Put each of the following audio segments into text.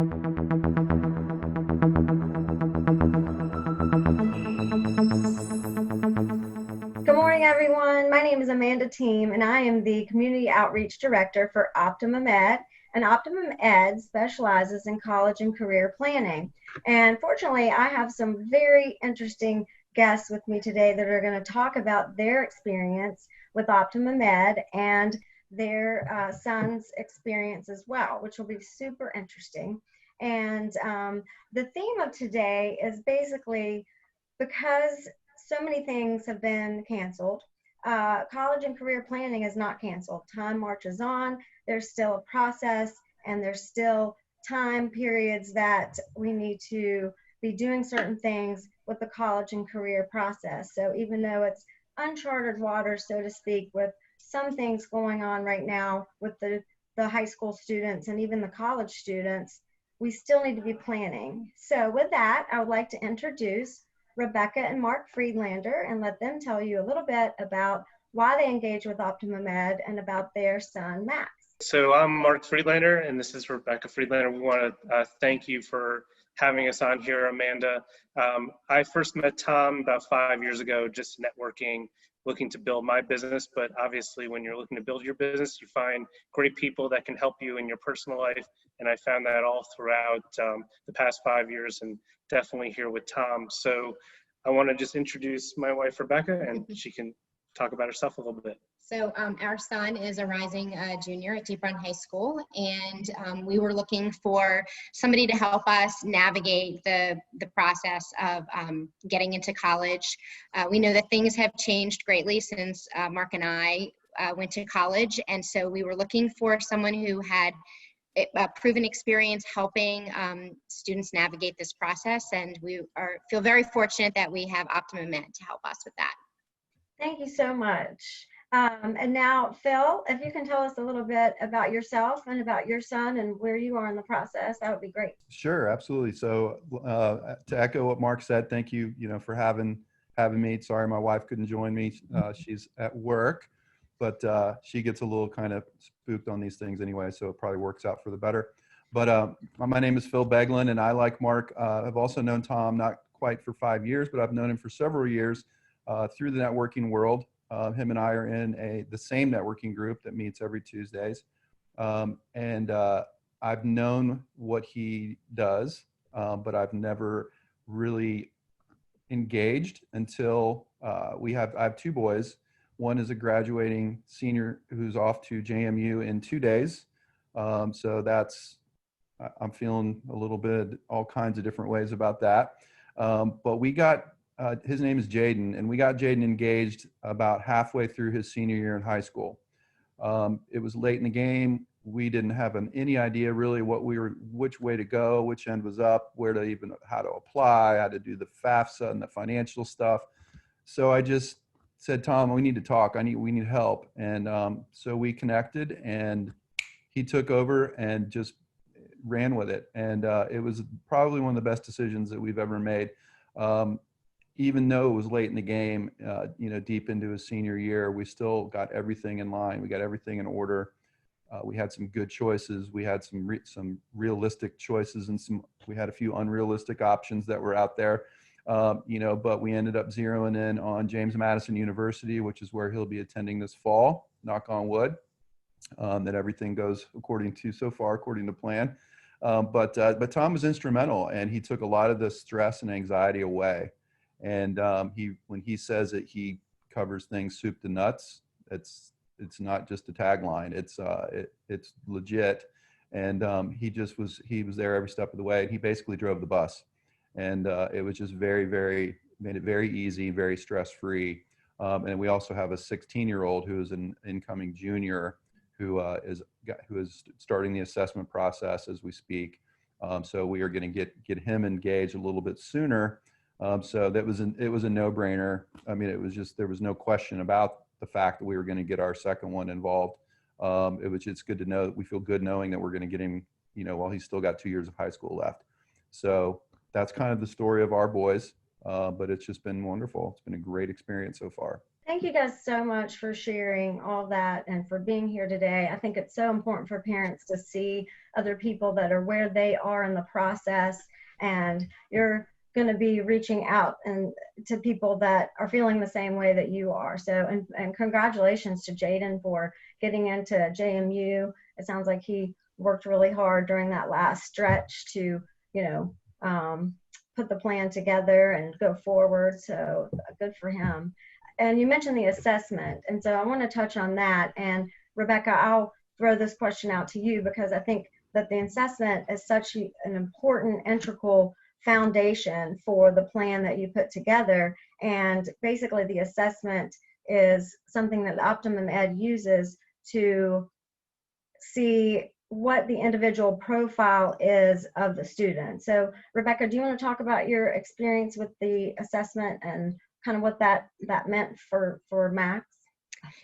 Good morning, everyone. My name is Amanda Team, and I am the Community Outreach Director for OptimumEd. And OptimumEd specializes in college and career planning. And fortunately, I have some very interesting guests with me today that are going to talk about their experience with OptimumEd and their son's experience as well, which will be super interesting. And the theme of today is basically because so many things have been canceled. College and career planning is not canceled. Time marches on. There's still a process, and there's still time periods that we need to be doing certain things with the college and career process. So even though it's uncharted waters, so to speak, with some things going on right now with the high school students and even the college students, we still need to be planning. So with that, I would like to introduce Rebecca and Mark Friedlander and let them tell you a little bit about why they engage with OptimumEd and about their son, Max. So I'm Mark Friedlander, and this is Rebecca Friedlander. We want to thank you for having us on here, Amanda. I first met Tom about 5 years ago, just networking, looking to build my business. But obviously, when you're looking to build your business, you find great people that can help you in your personal life. And I found that all throughout the past 5 years, and definitely here with Tom. So I want to just introduce my wife, Rebecca, and she can talk about herself a little bit. So our son is a rising junior at Deep Run High School, and we were looking for somebody to help us navigate the process of getting into college. We know that things have changed greatly since Mark and I went to college, and so we were looking for someone who had a proven experience helping students navigate this process, and we feel very fortunate that we have OptimumEd to help us with that. Thank you so much. And now, Phil, if you can tell us a little bit about yourself and about your son and where you are in the process, that would be great. Sure, absolutely. So to echo what Mark said, thank you, for having me. Sorry, my wife couldn't join me. She's at work, but she gets a little kind of spooked on these things anyway, so it probably works out for the better. But my name is Phil Beglin, and I, like Mark, have also known Tom not quite for 5 years, but I've known him for several years through the networking world. Him and I are in the same networking group that meets every Tuesdays. And I've known what he does, but I've never really engaged until I have two boys. One is a graduating senior who's off to JMU in 2 days. So I'm feeling a little bit all kinds of different ways about that. But we got his name is Jaden, and we got Jaden engaged about halfway through his senior year in high school. It was late in the game. We didn't have any idea really which way to go, which end was up, how to apply, how to do the FAFSA and the financial stuff. So I just said, Tom, we need to talk. We need help. And so we connected, and he took over and just ran with it. And it was probably one of the best decisions that we've ever made. Even though it was late in the game, deep into his senior year, we still got everything in line. We got everything in order. We had some good choices. We had some realistic choices, and we had a few unrealistic options that were out there. But we ended up zeroing in on James Madison University, which is where he'll be attending this fall. Knock on wood, that everything goes according to plan. But Tom was instrumental, and he took a lot of the stress and anxiety away. And when he says that he covers things soup to nuts, it's not just a tagline. It's legit. And he was there every step of the way. And he basically drove the bus, and it was just made it very easy, very stress free. And we also have a 16-year-old who is an incoming junior who is starting the assessment process as we speak. So we are going to get him engaged a little bit sooner. So it was a no-brainer. I mean, there was no question about the fact that we were going to get our second one involved. It's good to know that we feel good knowing that we're going to get him, while he's still got 2 years of high school left. So that's kind of the story of our boys. But it's just been wonderful. It's been a great experience so far. Thank you guys so much for sharing all that and for being here today. I think it's so important for parents to see other people that are where they are in the process, and you're going to be reaching out and to people that are feeling the same way that you are. So, and congratulations to Jaden for getting into JMU. It sounds like he worked really hard during that last stretch to, you know, put the plan together and go forward. So good for him. And you mentioned the assessment, and so I want to touch on that. And Rebecca, I'll throw this question out to you because I think that the assessment is such an important, integral foundation for the plan that you put together. And basically, the assessment is something that OptimumEd uses to see what the individual profile is of the student. So Rebecca, do you want to talk about your experience with the assessment and kind of what that meant for Max?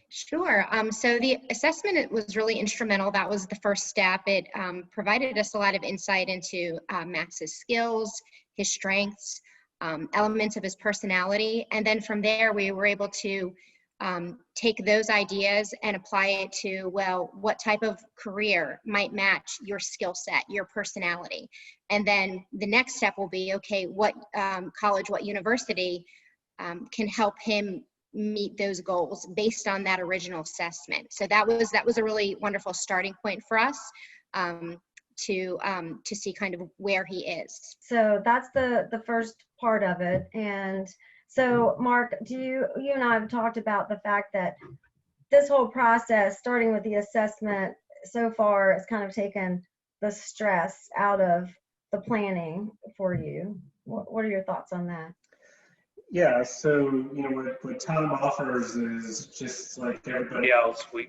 Sure. So the assessment, it was really instrumental. That was the first step. It provided us a lot of insight into Max's skills, his strengths, elements of his personality. And then from there, we were able to take those ideas and apply it to, well, what type of career might match your skill set, your personality. And then the next step will be, okay, what college, what university can help him meet those goals based on that original assessment. So that was a really wonderful starting point for us to see kind of where he is. So that's the first part of it. And so Mark, you and I have talked about the fact that this whole process, starting with the assessment so far, has kind of taken the stress out of the planning for you. What are your thoughts on that? Yeah, so what Tom offers is just like everybody else. We're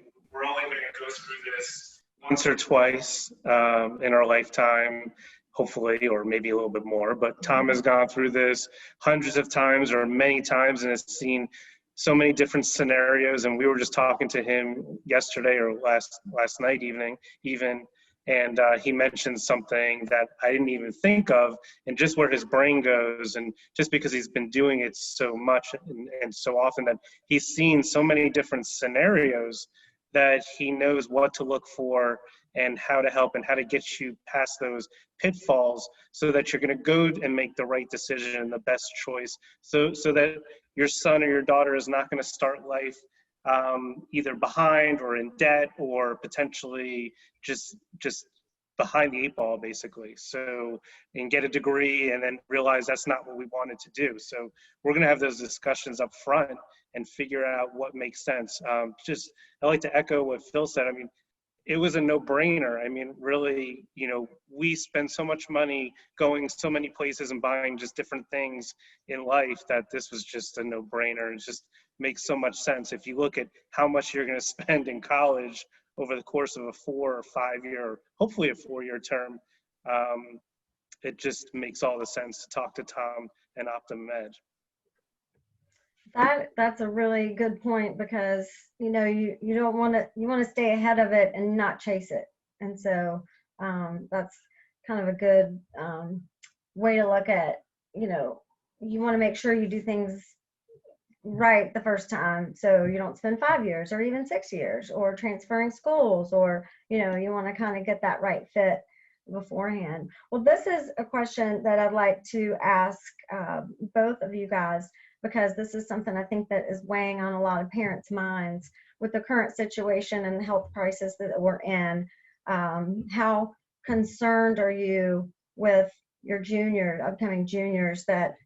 only going to go through this once or twice in our lifetime, hopefully, or maybe a little bit more. But Tom has gone through this hundreds of times or many times and has seen so many different scenarios. And we were just talking to him yesterday or last night even. And he mentioned something that I didn't even think of, and just where his brain goes, and just because he's been doing it so much and so often that he's seen so many different scenarios that he knows what to look for and how to help and how to get you past those pitfalls so that you're going to go and make the right decision and the best choice so that your son or your daughter is not going to start life either behind or in debt or potentially just behind the eight ball, basically. So, and get a degree and then realize that's not what we wanted to do. So we're going to have those discussions up front and figure out what makes sense. I like to echo what Phil said. I mean, it was a no-brainer. I mean, really, we spend so much money going so many places and buying just different things in life that this was just a no-brainer. It just makes so much sense. If you look at how much you're going to spend in college over the course of a 4 or 5 year, hopefully a 4-year term, it just makes all the sense to talk to Tom and OptimumEd. That's a really good point because you don't want to, you want to stay ahead of it and not chase it. And so that's kind of a good way to look at, you want to make sure you do things right the first time, so you don't spend 5 years or even 6 years or transferring schools, or you want to kind of get that right fit beforehand. Well, this is a question that I'd like to ask both of you guys, because this is something I think that is weighing on a lot of parents' minds with the current situation and the health crisis that we're in. How concerned are you with your upcoming juniors, that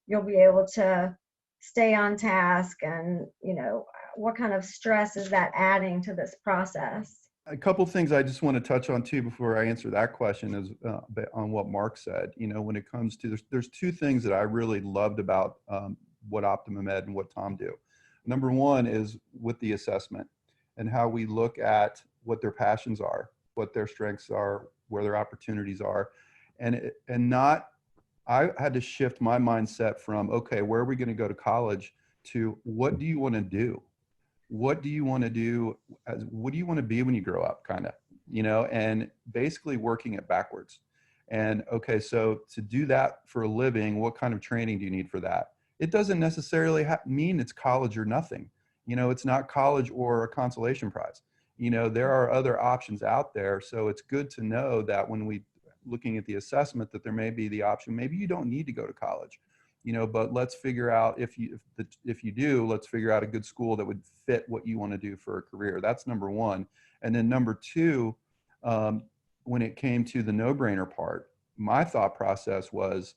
you'll be able to stay on task, and what kind of stress is that adding to this process? A couple of things I just want to touch on too before I answer that question is on what Mark said. When it comes to, there's two things that I really loved about what OptimumEd and what Tom do. Number one is with the assessment and how we look at what their passions are, what their strengths are, where their opportunities are, and I had to shift my mindset from, okay, where are we going to go to college, to what do you want to do? What do you want to do? What do you want to be when you grow up, kind of, and basically working it backwards. And okay, so to do that for a living, what kind of training do you need for that? It doesn't necessarily mean it's college or nothing. it's not college or a consolation prize. There are other options out there. So it's good to know that when we looking at the assessment, that there may be the option, maybe you don't need to go to college, but let's figure out if you do, let's figure out a good school that would fit what you want to do for a career. That's number one. And then number two, when it came to the no-brainer part, my thought process was,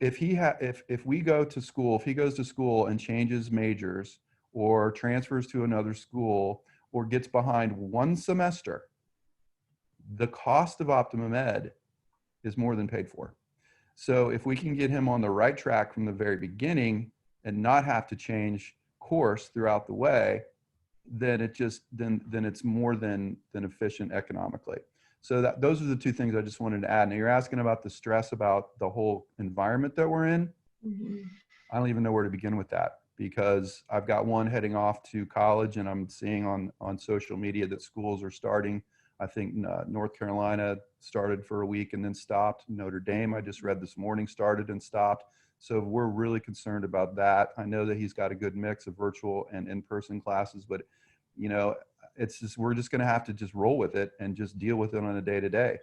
if we go to school, if he goes to school and changes majors or transfers to another school or gets behind one semester, the cost of OptimumEd is more than paid for. So if we can get him on the right track from the very beginning and not have to change course throughout the way, then it's more than efficient economically. So those are the two things I just wanted to add. Now, you're asking about the stress about the whole environment that we're in. Mm-hmm. I don't even know where to begin with that, because I've got one heading off to college, and I'm seeing on social media that schools are starting. I think North Carolina started for a week and then stopped. Notre Dame, I just read this morning, started and stopped. So we're really concerned about that. I know that he's got a good mix of virtual and in-person classes, but it's just, we're just going to have to just roll with it and just deal with it on a day-to-day.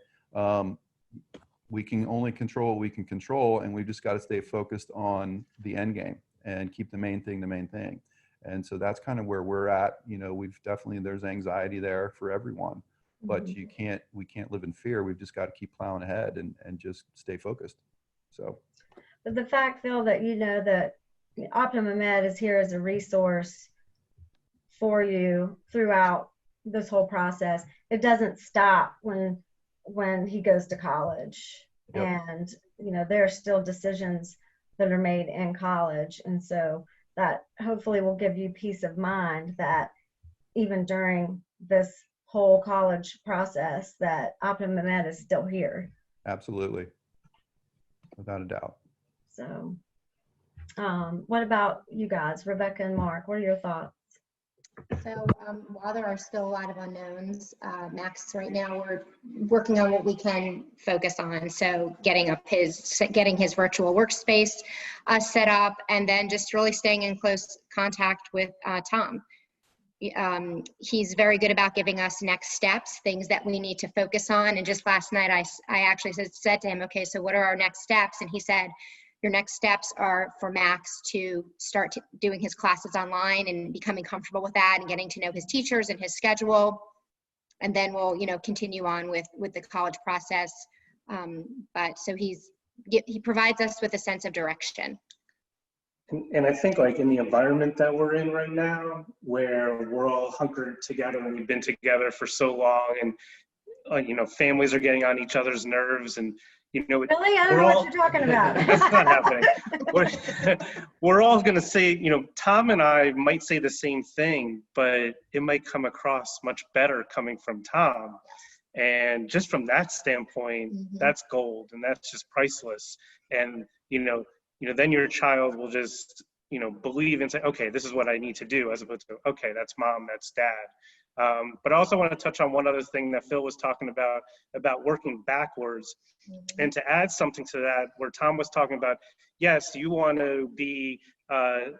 We can only control what we can control, and we've just got to stay focused on the end game and keep the main thing. And so that's kind of where we're at. There's anxiety there for everyone, but we can't live in fear. We've just got to keep plowing ahead and just stay focused. So. But the fact, Phil, that that OptimumEd is here as a resource for you throughout this whole process, it doesn't stop when he goes to college. Yep. And there are still decisions that are made in college, and so that hopefully will give you peace of mind that even during this whole college process, that OptimumEd is still here. Absolutely, without a doubt. So what about you guys, Rebecca and Mark? What are your thoughts? So while there are still a lot of unknowns, Max, right now we're working on what we can focus on. So getting his virtual workspace set up, and then just really staying in close contact with Tom. He's very good about giving us next steps, things that we need to focus on. And just last night, I actually said to him, okay, so what are our next steps? And he said, your next steps are for Max to start doing his classes online and becoming comfortable with that and getting to know his teachers and his schedule. And then we'll, continue on with the college process. But so he provides us with a sense of direction. And I think, like, in the environment that we're in right now, where we're all hunkered together and we've been together for so long, and families are getting on each other's nerves, and really, I don't know what you're talking about. That's not happening. We're all going to say, Tom and I might say the same thing, but it might come across much better coming from Tom. And just from that standpoint, that's gold, and that's just priceless. And then your child will just believe and say, okay, this is what I need to do, as opposed to, okay, that's mom, that's dad. But I also want to touch on one other thing that Phil was talking about working backwards. And to add something to that, where Tom was talking about, yes, you want to be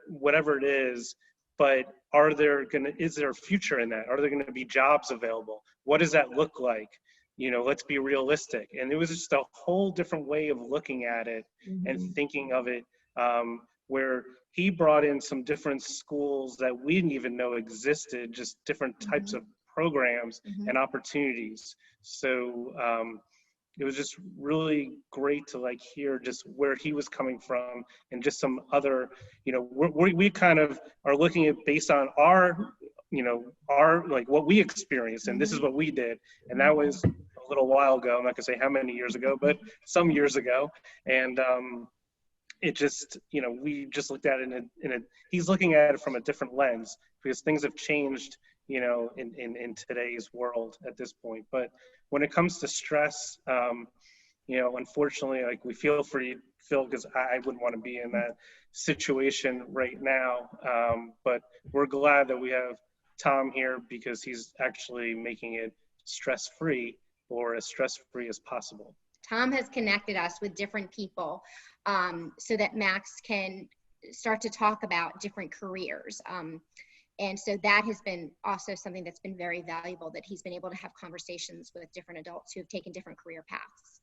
whatever it is, but is there a future in that? Are there going to be jobs available? What does that look like? Let's be realistic. And it was just a whole different way of looking at it and thinking of it, where he brought in some different schools that we didn't even know existed, just different types of programs and opportunities. So it was just really great to hear just where he was coming from, and just some other, we kind of are looking at based on our what we experienced, and this is what we did. And that was a little while ago. I'm not gonna say how many years ago, but some years ago. And it just, we just looked at it he's looking at it from a different lens, because things have changed, in today's world at this point. But when it comes to stress, unfortunately, we feel for you, Phil, because I wouldn't want to be in that situation right now. But we're glad that we have Tom here, because he's actually making it stress-free, or as stress-free as possible. Tom has connected us with different people so that Max can start to talk about different careers. And so that has been also something that's been very valuable, that he's been able to have conversations with different adults who have taken different career paths.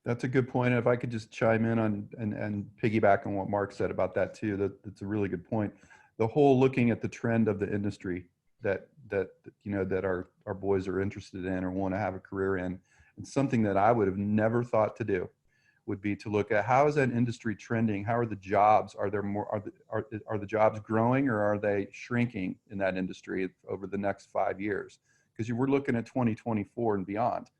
That's a good point. If I could just chime in on and piggyback on what Mark said about that too, that's a really good point. The whole looking at the trend of the industry that our boys are interested in or want to have a career in, and something that I would have never thought to do would be to look at how is that industry trending? How are the jobs? Are there more? Are the jobs growing or are they shrinking in that industry over the next 5 years? Because we're looking at 2024 and beyond.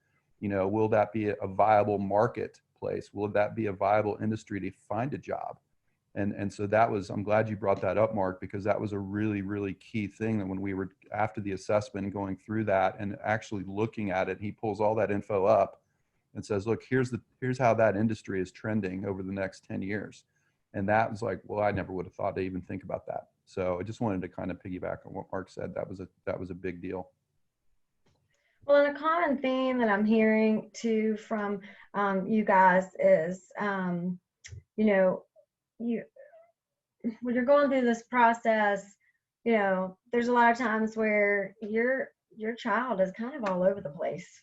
Will that be a viable marketplace? Will that be a viable industry to find a job? And so I'm glad you brought that up, Mark, because that was a really, really key thing that when we were after the assessment and going through that and actually looking at it, he pulls all that info up and says, look, here's how that industry is trending over the next 10 years. And that was like, well, I never would have thought to even think about that. So I just wanted to kind of piggyback on what Mark said. That was a big deal. Well, and a common theme that I'm hearing too from you guys is, when you're going through this process, there's a lot of times where your child is kind of all over the place,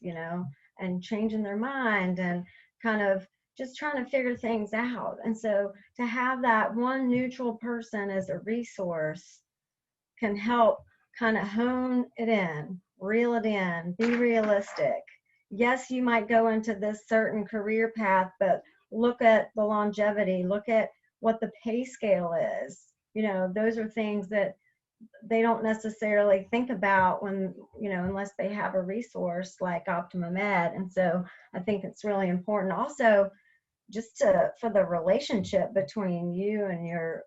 and changing their mind and kind of just trying to figure things out. And so to have that one neutral person as a resource can help kind of hone it in, reel it in, be realistic. Yes, you might go into this certain career path, but look at the longevity, look at what the pay scale is. Those are things that they don't necessarily think about when, unless they have a resource like OptimumEd. And so I think it's really important also just for the relationship between you and your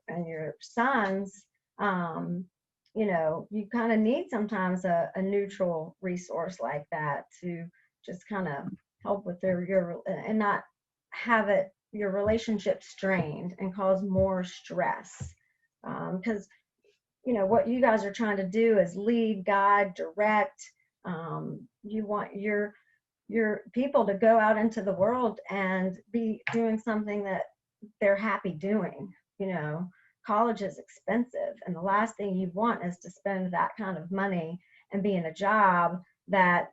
sons. You kind of need sometimes a neutral resource like that to just kind of help with your and not have your relationship strained and cause more stress. Because what you guys are trying to do is lead, guide, direct. You want your people to go out into the world and be doing something that they're happy doing. College is expensive, and the last thing you want is to spend that kind of money and be in a job that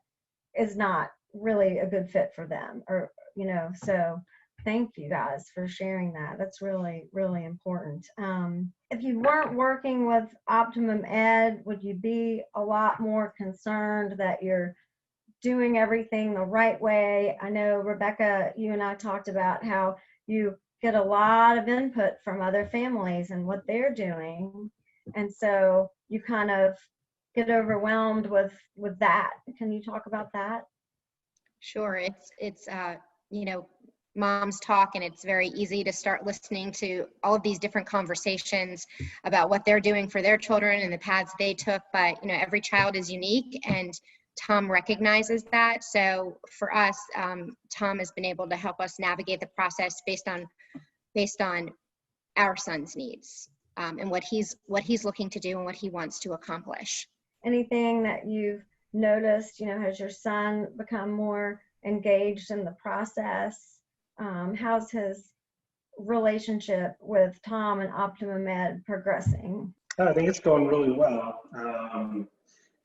is not really a good fit for them, so thank you guys for sharing that. That's really, really important. If you weren't working with OptimumEd, would you be a lot more concerned that you're doing everything the right way? I know, Rebecca, you and I talked about how you get a lot of input from other families and what they're doing. And so you kind of get overwhelmed with that. Can you talk about that? Sure. It's moms talk, and it's very easy to start listening to all of these different conversations about what they're doing for their children and the paths they took. But, every child is unique, and Tom recognizes that. So for us, Tom has been able to help us navigate the process based on our son's needs, and what he's looking to do and what he wants to accomplish. Anything that you've noticed, has your son become more engaged in the process? How's his relationship with Tom and OptimumEd progressing? I think it's going really well.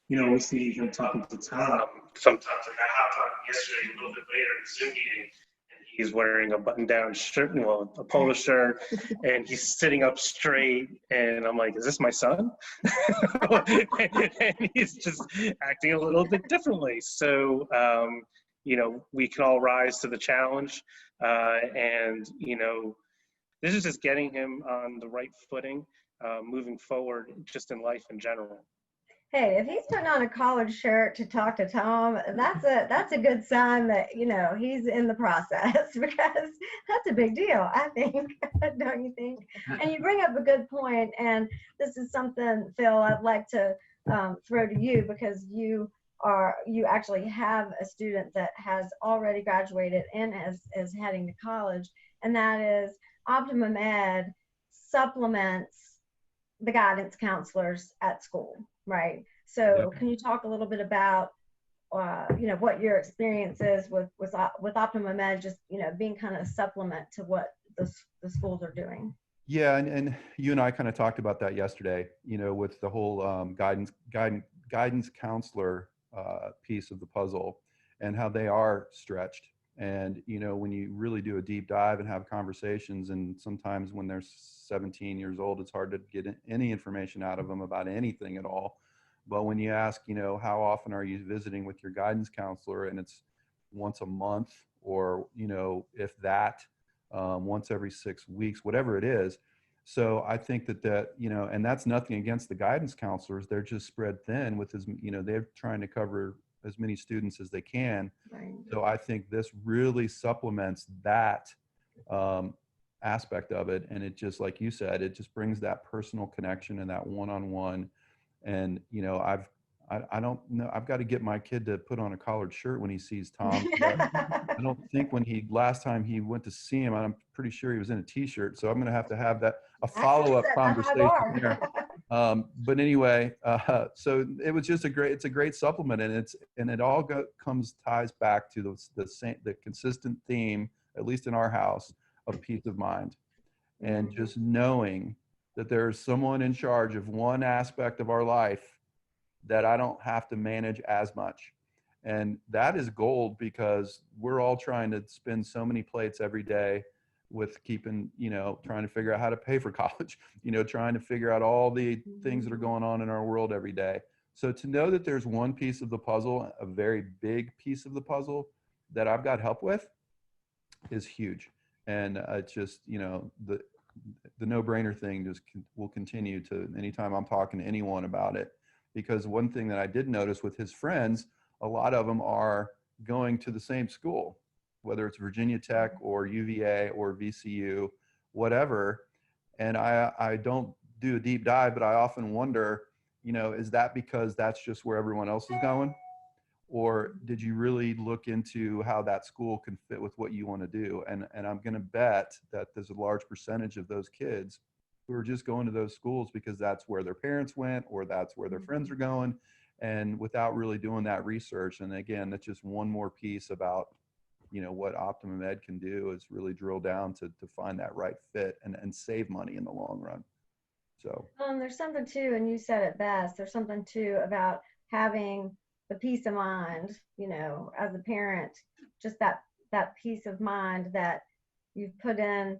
We see him talking to Tom sometimes. Like I hopped on yesterday a little bit later in the Zoom meeting, and he's wearing a button-down shirt, a polo shirt, and he's sitting up straight. And I'm like, is this my son? And he's just acting a little bit differently. So, we can all rise to the challenge. And this is just getting him on the right footing, moving forward, just in life in general. Hey, if he's putting on a collared shirt to talk to Tom, that's a good sign that he's in the process, because that's a big deal, I think. Don't you think? And you bring up a good point, and this is something, Phil, I'd like to throw to you, because you actually have a student that has already graduated and is heading to college, and that is OptimumEd supplements the guidance counselors at school, right? So Can you talk a little bit about what your experience is with OptimumEd, just being kind of a supplement to what the schools are doing? Yeah, and you and I kind of talked about that yesterday, with the whole guidance counselor piece of the puzzle, and how they are stretched. And when you really do a deep dive and have conversations, and sometimes when they're 17 years old, it's hard to get any information out of them about anything at all. But when you ask, how often are you visiting with your guidance counselor, and it's once a month, or if that, once every 6 weeks, whatever it is. So I think that, and that's nothing against the guidance counselors. They're just spread thin with they're trying to cover as many students as they can. Right. So I think this really supplements that aspect of it. And it just, like you said, it just brings that personal connection and that one-on-one. And, I don't know, I've got to get my kid to put on a collared shirt when he sees Tom. I don't think last time he went to see him, I'm pretty sure he was in a t-shirt. So I'm going to have that, a follow-up conversation there. But anyway, so it was just it's a great supplement, and it all ties back to the consistent theme, at least in our house, of peace of mind, and just knowing that there's someone in charge of one aspect of our life that I don't have to manage as much. And that is gold, because we're all trying to spin so many plates every day with keeping, trying to figure out how to pay for college, trying to figure out all the things that are going on in our world every day. So to know that there's one piece of the puzzle, a very big piece of the puzzle that I've got help with, is huge. And it's just, the no-brainer thing just will continue to anytime I'm talking to anyone about it. Because one thing that I did notice with his friends, a lot of them are going to the same school, whether it's Virginia Tech or UVA or VCU, whatever. And I don't do a deep dive, but I often wonder, is that because that's just where everyone else is going? Or did you really look into how that school can fit with what you want to do? And I'm going to bet that there's a large percentage of those kids who are just going to those schools because that's where their parents went, or that's where their friends are going, and without really doing that research. And again, that's just one more piece about, what OptimumEd can do, is really drill down to find that right fit and save money in the long run. So there's something too, and you said it best, there's something too about having the peace of mind, as a parent, just that peace of mind that you've put in,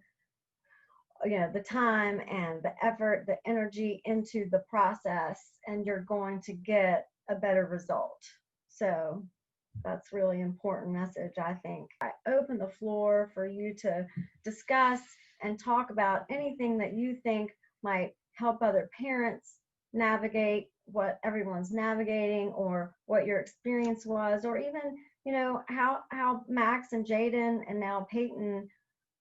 the time and the effort, the energy into the process, and you're going to get a better result. So that's really important message, I think. I open the floor for you to discuss and talk about anything that you think might help other parents navigate what everyone's navigating, or what your experience was, or even, how Max and Jaden and now Peyton,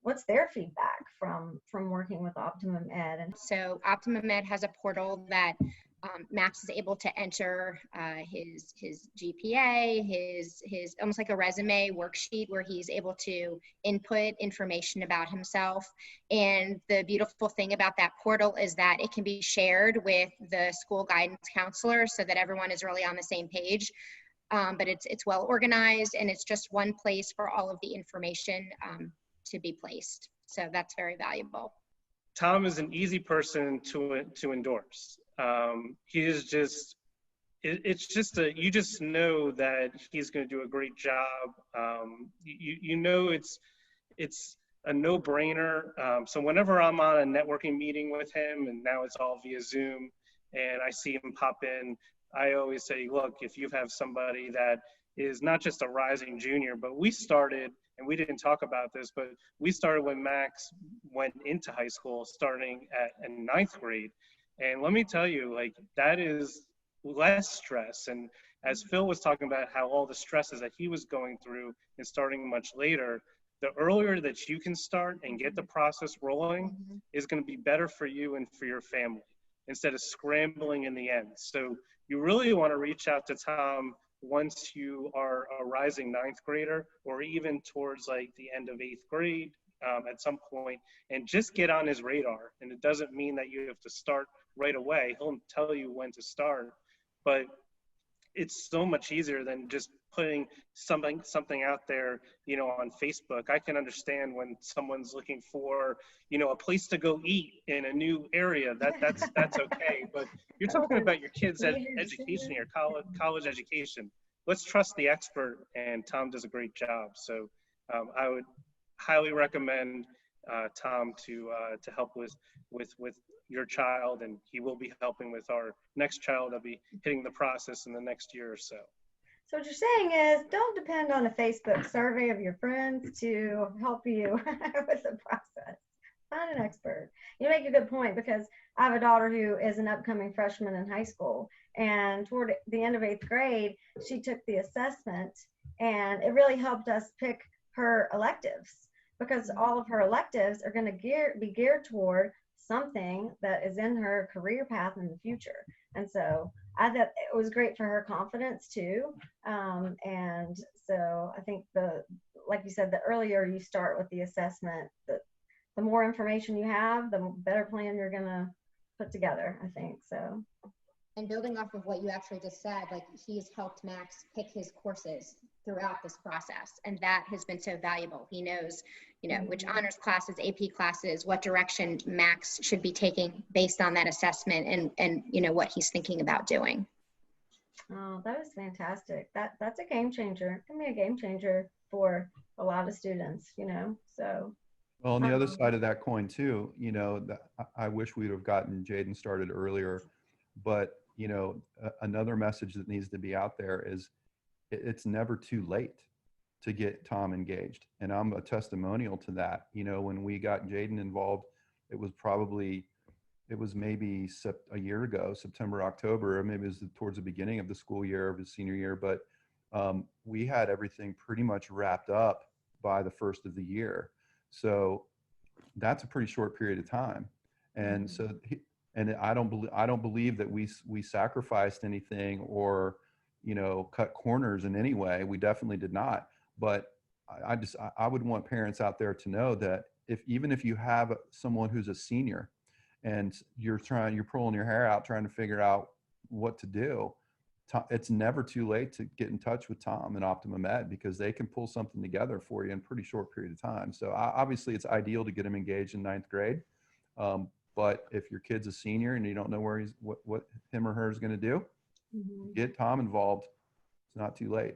what's their feedback from working with OptimumEd? And so OptimumEd has a portal that Max is able to enter his GPA, his almost like a resume worksheet where he's able to input information about himself. And the beautiful thing about that portal is that it can be shared with the school guidance counselor so that everyone is really on the same page. But it's well organized, and it's just one place for all of the information to be placed. So that's very valuable. Tom is an easy person to endorse. He is just, it's just you just know that he's going to do a great job. It's a no-brainer. So whenever I'm on a networking meeting with him, and now it's all via Zoom, and I see him pop in, I always say, look, if you have somebody that is not just a rising junior, but we started, and we didn't talk about this, but we started when Max went into high school, starting in 9th grade. And let me tell you, like, that is less stress. And as Phil was talking about how all the stresses that he was going through and starting much later, the earlier that you can start and get the process rolling is going to be better for you and for your family, instead of scrambling in the end. So you really want to reach out to Tom once you are a rising 9th grader, or even towards like the end of 8th grade at some point, and just get on his radar. And it doesn't mean that you have to start right away. He'll tell you when to start, but it's so much easier than just putting something out there, you know, on Facebook. I can understand when someone's looking for, you know, a place to go eat in a new area. That's okay. But you're talking about your kids' education, your college education. Let's trust the expert, and Tom does a great job. So I would highly recommend Tom to help with your child, and he will be helping with our next child. I'll be hitting the process in the next year or so. So what you're saying is, don't depend on a Facebook survey of your friends to help you with the process. Find an expert. You make a good point, because I have a daughter who is an upcoming freshman in high school, and toward the end of 8th grade, she took the assessment, and it really helped us pick her electives, because all of her electives are going to be geared toward something that is in her career path in the future. And so I thought it was great for her confidence too. And so I think like you said, the earlier you start with the assessment, the more information you have, the better plan you're going to put together, I think. So. And building off of what you actually just said, like, he's helped Max pick his courses throughout this process, and that has been so valuable. He knows, you know, which honors classes, AP classes, what direction Max should be taking based on that assessment, and you know, what he's thinking about doing. Oh, that was fantastic. That's a game changer. It can be a game changer for a lot of students, you know. So. Well, on the other side of that coin too, you know, I wish we'd have gotten Jaden started earlier, but you know, another message that needs to be out there is it's never too late to get Tom engaged. And I'm a testimonial to that. You know, when we got Jaden involved, it was maybe a year ago, September, October, or maybe it was towards the beginning of the school year of his senior year. But we had everything pretty much wrapped up by the first of the year. So that's a pretty short period of time. And so I don't believe that we sacrificed anything or, you know, cut corners in any way. We definitely did not. But I would want parents out there to know that even if you have someone who's a senior and you're pulling your hair out trying to figure out what to do, it's never too late to get in touch with Tom and OptimumEd, because they can pull something together for you in a pretty short period of time. So obviously it's ideal to get him engaged in 9th grade. But if your kid's a senior and you don't know what him or her is going to do, get Tom involved. It's not too late.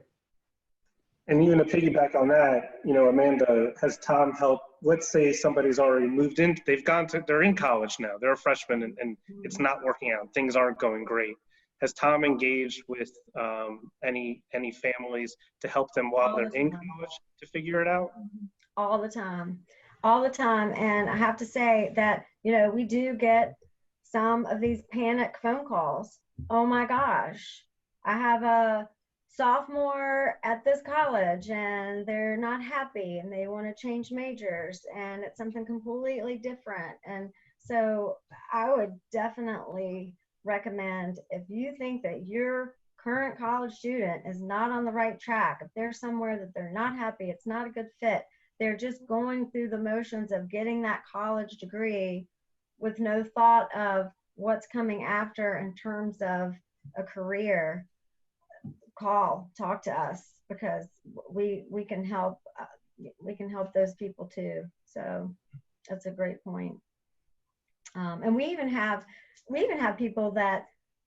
And even to piggyback on that, you know, Amanda, has Tom helped? Let's say somebody's already moved in, they're in college now, they're a freshman, and it's not working out, things aren't going great. Has Tom engaged with any families to help them while they're in college to figure it out? All the time. And I have to say that, you know, we do get some of these panic phone calls. Oh my gosh, I have a sophomore at this college and they're not happy and they want to change majors and it's something completely different. And so I would definitely recommend, if you think that your current college student is not on the right track, if they're somewhere that they're not happy, it's not a good fit, they're just going through the motions of getting that college degree with no thought of what's coming after in terms of a career, talk to us, because we can help those people too. So that's a great point. And we even have people that,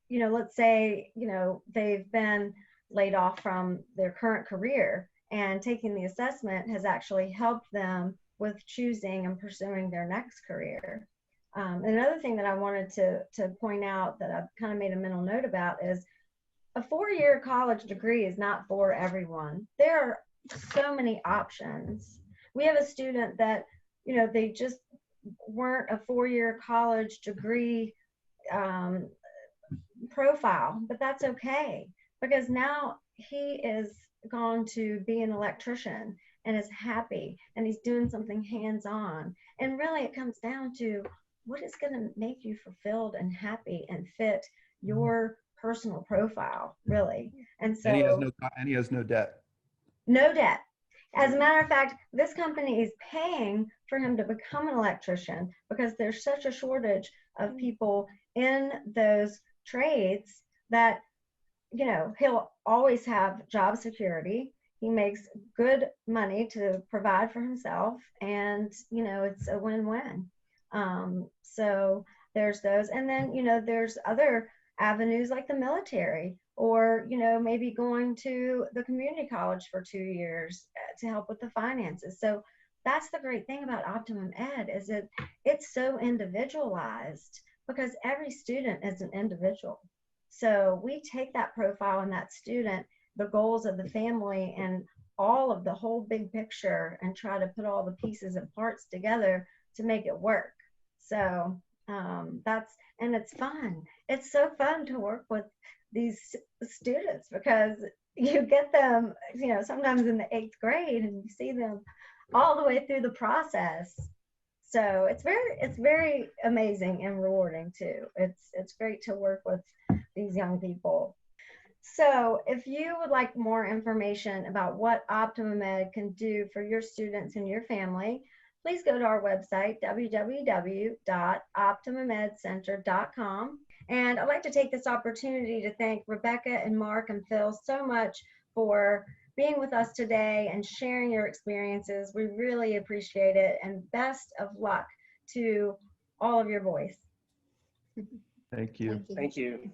you know, let's say, you know, they've been laid off from their current career, and taking the assessment has actually helped them with choosing and pursuing their next career. Another thing that I wanted to point out that I've kind of made a mental note about is a 4-year college degree is not for everyone. There are so many options. We have a student that, you know, they just weren't a 4-year college degree profile, but that's okay, because now he is gone to be an electrician and is happy and he's doing something hands-on. And really it comes down to what is going to make you fulfilled and happy and fit your personal profile, really. And so he has no debt. No debt. As a matter of fact, this company is paying for him to become an electrician because there's such a shortage of people in those trades that you know, he'll always have job security. He makes good money to provide for himself, and you know, it's a win-win. So there's those, and then you know, there's other avenues like the military, or you know, maybe going to the community college for 2 years to help with the finances. So that's the great thing about Optimum Ed, is it's so individualized because every student is an individual. So we take that profile and that student, the goals of the family, and all of the whole big picture, and try to put all the pieces and parts together to make it work. So and it's fun. It's so fun to work with these students because you get them, you know, sometimes in the 8th grade, and you see them all the way through the process. So it's very amazing and rewarding too. It's great to work with these young people. So if you would like more information about what OptimumEd can do for your students and your family, please go to our website, www.optimumedcenter.com. And I'd like to take this opportunity to thank Rebecca and Mark and Phil so much for being with us today and sharing your experiences. We really appreciate it, and best of luck to all of your boys. Thank you. Thank you.